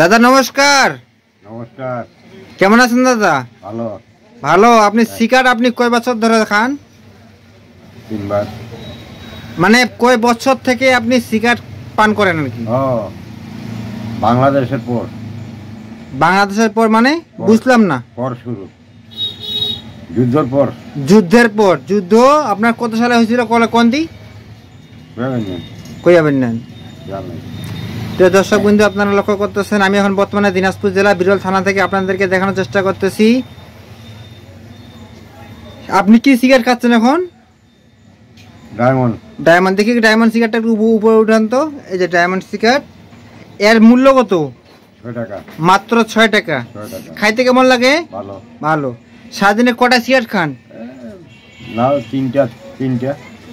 দাদা নমস্কার। নমস্কার। কেমন আছেন দাদা? ভালো। ভালো। আপনি সিগারেট আপনি কয় বছর ধরে খান? 3 বার। মানে কয় বছর থেকে আপনি সিগারেট পান করেন আর কি? বাংলাদেশের পর। বাংলাদেশের পর মানে বুঝলাম না। পর শুরু, যুদ্ধের পর। যুদ্ধের পর। যুদ্ধ আপনার কত সালে হয়েছিল? কোন দি কই যাবেন না? তো দর্শক বন্ধু, আপনারা লক্ষ্য করতেছেন আমি এখন বর্তমানে দিনাজপুর জেলা বিরল থানা থেকে আপনাদেরকে দেখানোর চেষ্টা করতেছি। আপনি কি সিগারেট খাচ্ছেন এখন? ডায়মন্ড। ডায়মন্ড। দেখি ডায়মন্ড সিগারেটটা একটু উপরে উঠান তো। এই যে ডায়মন্ড সিগারেট, এর মূল্য কত? 6 টাকা। মাত্র 6 টাকা। খাইতে কেমন লাগে? ভালো। ভালো। সারাদিনে কটা সিগারেট খান? না,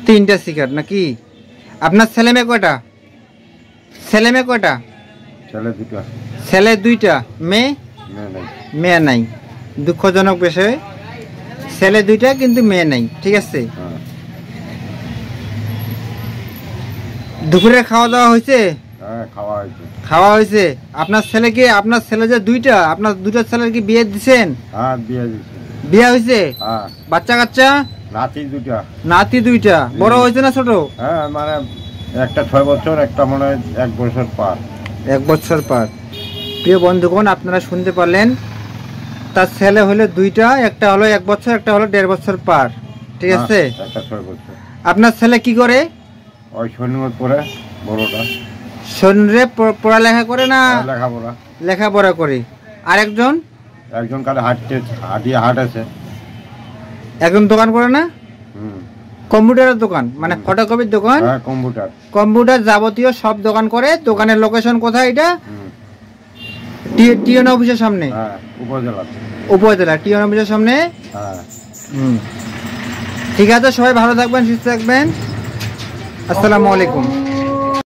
তিনটা সিগারেট নাকি? আপনার ছেলে মেয়ে কয়টা? ছেলে মেয়ে কয়টা? ছেলে 2টা। ছেলে 2টা, মেয়ে? মেয়ে নাই। দুঃখজনক বিষয়, ছেলে 2টা কিন্তু মেয়ে নাই। ঠিক আছে। দুপুরে খাওয়া দাওয়া হয়েছে? খাওয়া হয়েছে। আপনার ছেলেকে, আপনার ছেলে যে 2টা, আপনার 2টা ছেলের কি বিয়ে দিচ্ছেন? বিয়ে হয়েছে? বাচ্চা কাচ্চা? নাতি 2টা। বড় হয়েছে না ছোট? মানে একটা 6 বছর, একটা মনে হয় 1 বছর পার। 1 বছর পার। প্রিয় বন্ধুগণ, আপনারা শুনতে পারলেন, তার ছেলে হলো 2টা, একটা হলো 1 বছর, একটা হলো 1.5 বছর পার। ঠিক আছে। আপনার ছেলে কি করে? ওই শনিবার পরে বড়টা। শনিরে পড়ালেখা করে না? লেখাপড়া করে। আরেকজন? একজন কালে হাঁটেছে। একজন দোকান করে না? কম্পিউটারের দোকান, মানে ফটোকপির দোকান? কম্পিউটার যাবতীয় সব দোকান করে। দোকানের লোকেশন কোথায় এটা? টিএন অফিসের সামনে। উপজেলা টিএন অফিসের সামনে। ঠিক আছে, সবাই ভালো থাকবেন, সুস্থ থাকবেন। আসসালামু আলাইকুম।